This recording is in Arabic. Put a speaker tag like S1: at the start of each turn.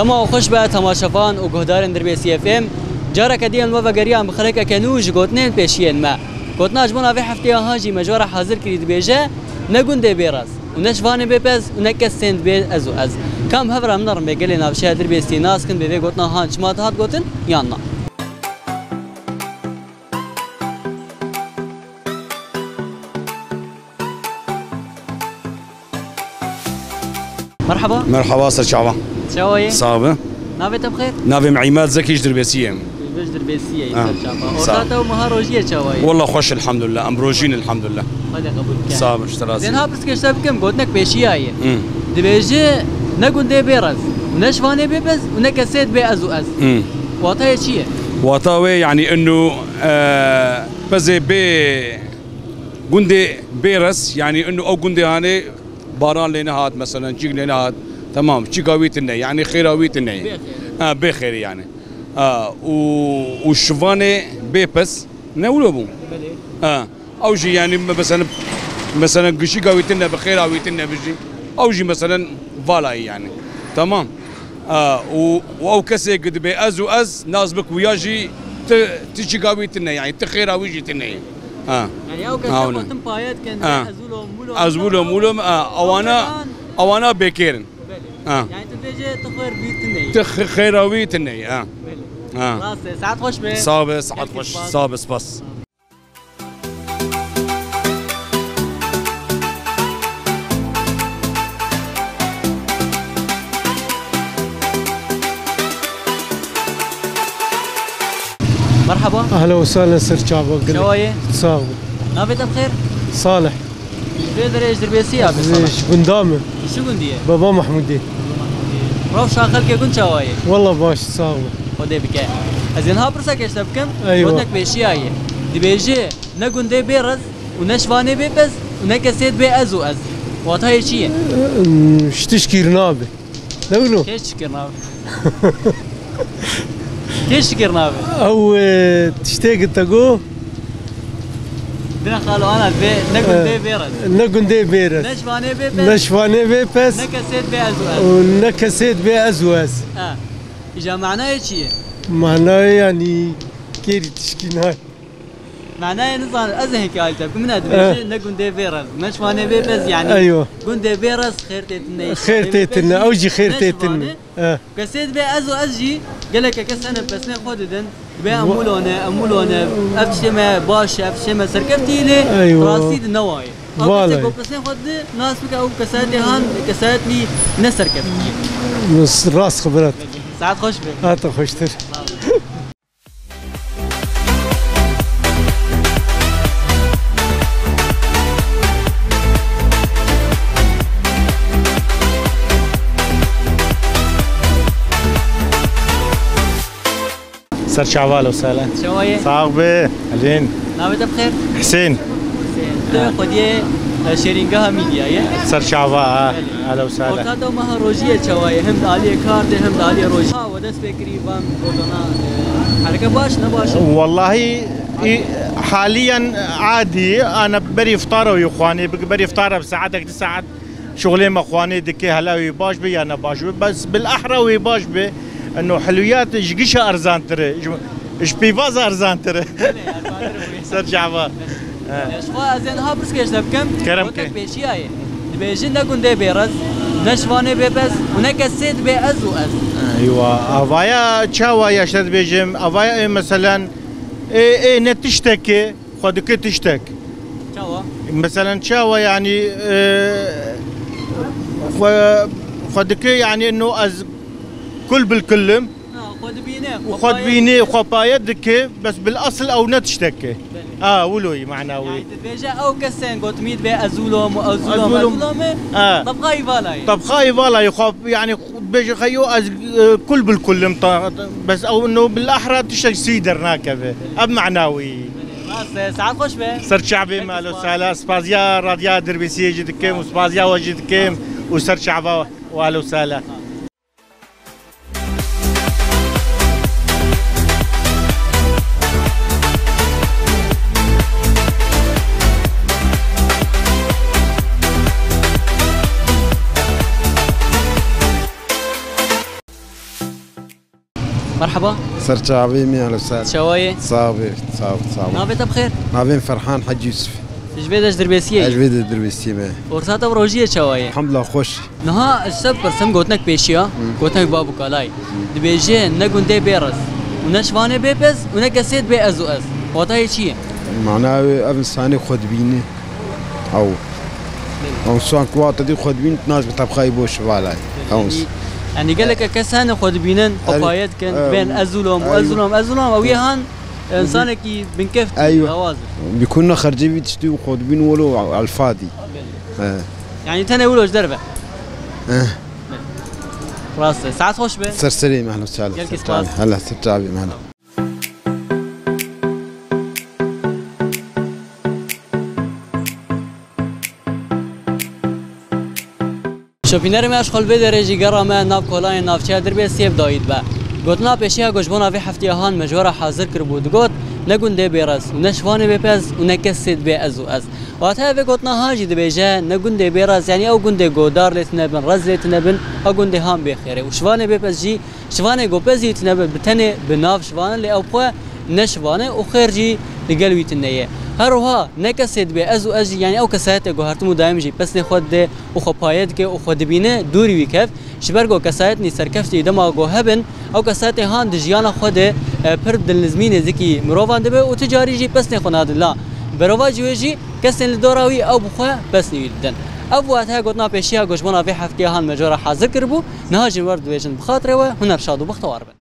S1: دما خوش به تماشاوان و گهدارن در بیسی اف ام جارا کدیان و وگریان بخلک کنوج گوتنین پیشین ما گوتنا جبنا في هفته هاجی مجوره حاضر کرید بیجه نگونده بیراز و نشوانه بپز و نکستند بی ازو از کم هفر هم نرم بگلی نافشه در بیسی ناس کن به گوتنا هانچ مات هات گوتن یا نه. مرحبا.
S2: مرحبا سر شعبان.
S1: شوية.
S2: صعبة.
S1: نافي بخير؟
S2: نافي عماد زكي دربيسية.
S1: دربيسية سر شعبان. أوراتا ومهاروجية شوية.
S2: والله خوش الحمد لله أمبروجين الحمد لله.
S1: هذا قبول كان.
S2: صعب اشتراسي.
S1: زين هابس كشتاب كم قلتنك بيشياية. دبيجي نقول ده بيرز ونشفاني بيبز ونكسيت بأزو أز. وطاية شيء. وطاوي
S2: يعني إنه بزي بي جندي بيرز يعني إنه أو جندي هاني باران لنا هاد مثلا جيك لنا هاد تمام شيكاويت الني يعني خيراويت الني بخير يعني والشفاني بيبس نقوله بو او جي يعني مثلا شيكاويت الني بخيراويت الني بيجي او جي مثلا فالاي يعني تمام او كسي قد بأز وأز ناس بك وياجي تشيكاويت الني يعني تخيراويت الني
S1: يعني او كسي قلتم بايات كان
S2: ازولو مولو اوانا بكيرن
S1: يعني تبيجي تخير بيتني
S2: تخيراوي تني
S1: خلاص ساعات خوش به
S2: صابس ساعات خوش صابس بس
S1: مرحبا
S3: اهلا وسهلا سر شعبان.
S1: شوية
S3: صاغ
S1: نافيت بخير؟
S3: صالح.
S1: بيدر ايش دربيسية ابي صالح؟
S3: ايش قندامه؟
S1: شو قندية؟
S3: بابا محمودي.
S1: روح شاخل كي كنت شوايه؟
S3: والله باش صاغ.
S1: ودي بكاء. ازين ها برسك ايش تبكم؟
S3: ايوه.
S1: ودك بيشيايه. دي بيجي نقندي بيرز ونشفاني بيبز ونكسيت بأز وأز. واتهاي شيء؟
S3: ايش تشكي رنابه؟ نقولوا
S1: كيش تشكي رنابه؟ كيش تشكي رنابه؟
S3: او تشتاق تقو
S1: دنا خالو انا نقندي بيرز
S3: نقندي بيرز
S1: نشفاني بيبز
S3: نشفاني بيبز
S1: نكسيت بأز وأز
S3: ونكسيت بأز وأز.
S1: اجا معناه شيء؟
S3: معناه يعني كيري تشكيناي
S1: معناه نظام ازهن كالتك من هذا نقندي بيرز نشفاني بيبز يعني
S3: ايوه
S1: قندي بيرز خيرتنا
S3: خيرتنا او جي خيرتنا
S1: كسيت بأز وأزجي قال لك كسنة بس ناخذ أمولونه أفشمة باش أفشمة سركبتي لي
S3: أيوة.
S1: راسيد النواي أو بس ناخذ ناس بك أو كساتي هان كساتني نسركبتي
S3: نص راس خبرات
S1: ساعات خوش به
S3: خوشتر.
S4: سر شعبان وسهلا.
S1: شوية.
S4: صاغبة أهلين.
S1: نافيت بخير؟
S4: حسين.
S1: حسين. خديه شيرينجها ميديا يا.
S4: سر شعبان أهلا وسهلا.
S1: وكذا مهروجية شوية هم دالية كارد هم دالية روج. ودس بكري فام روزنا حركة باش نباش.
S4: والله حاليا عادي أنا بري إفطار ويا إخواني بري إفطار بساعتك 9 شغلي مع إخواني دكي هلا ويباش بي أنا باش بس بالأحرى ويباش بي انه حلويات جيشها ارزان ترى ايش بيفاز ارزان ترى سر شعبان
S1: شخوا زين ها برس كيش دبكم
S4: كرمك
S1: بيشياي بيجي نكون دي بيرز نشواني بيبز ونكسيت بأز وأز.
S4: ايوه افايا تشاوا يا شد بيجم افايا مثلا ايه نتشتكي خدك تشتك
S1: تشاوا
S4: مثلا تشاوا يعني خدك يعني انه از كل بالكلم خد بيني وخبايا دكي بس بالاصل او نتشتكي ولوي معناوي
S1: يعني تبيجا او كسين قلت ميت بي ازولوم طبخاي فالاي
S4: طبخاي فالاي خاب يعني بيجي خيو كل بالكلم بس او انه بالاحرى تشتكي سيدر ناكبه اب معناوي
S1: ساعات خوش به
S4: سر شعبي مالو سالا سبازيا راديا دربيسي جدكم وسبازيا وجدكم وسر شعبه والو سالا.
S1: مرحبا
S5: سرچاوي مي اهلا وسهلا
S1: شوايه
S5: صافي
S1: نافيت بخير
S5: نافين فرحان حج يوسف
S1: جبيدش دربيسيه
S5: اجبد الدرويسي ما
S1: ورسات روجيه شوايه
S5: الحمد لله خوش
S1: نها السب برسم قوتنك بيشيا قوتنك بابو كالاي دبيجي نگون دي بيرس ونشوانه بيبز ونكسيت بي ازو از وطاي شي
S5: معناه ابن ثاني خد بيني او سوان كوات دي خد بين ناس بتبخاي بوش فالاي
S1: يعني قال لك كسان خد بينن قفايات كان بين ازولهم وازولهم او يهان انسانك بنكفت
S5: ايوه بيكون خرجي بتشتي وخد بين ولو على الفاضي
S1: يعني تناولوا دربه خلاص ساعات خوش به
S5: سرسري اهلا وسهلا هلا سرتابي معنا
S1: شوپینر ما اشغال به درجه گرامه ناف کلای نافچه دربی سیب داید با گوتنا پیشیا گوشبونا وی هفتیهان مجوره حاضر کر بود گوت نگونده بیرز و نشوانه بپز و نکسید به ازو از و حتی به گوتنا هاجی دبیجه نگونده بیرز یعنی او گونده گودار لیتنبن رز لیتنبن او گونده هم بخیره و شوانه بپز جی شوانه گوپزی لیتنبن بتنه بناف شوانه لی او خو نشوانه و خرجی لقلویت النیه هروها نکسید به ازو از یعنی او کسایت گوهرتمو دائم جی پس نخود ده و خپایت که و خود بینه دوری ویکف شبرگو کسایت نی سرکفتی دما گوهبن او کسایت هان دجیان خود پر دلنزمین زکی مروان ده و تجاری جی پس نخوناد لا بروا جوجی کسن دوراوی او بخوا پس نیدن او وقتها گوتنا پیشیا گوشبونا وی هفته هان مجورا حاضر کربو نهاجم ورد ویژن بخاطر و هنر شاد و بختوار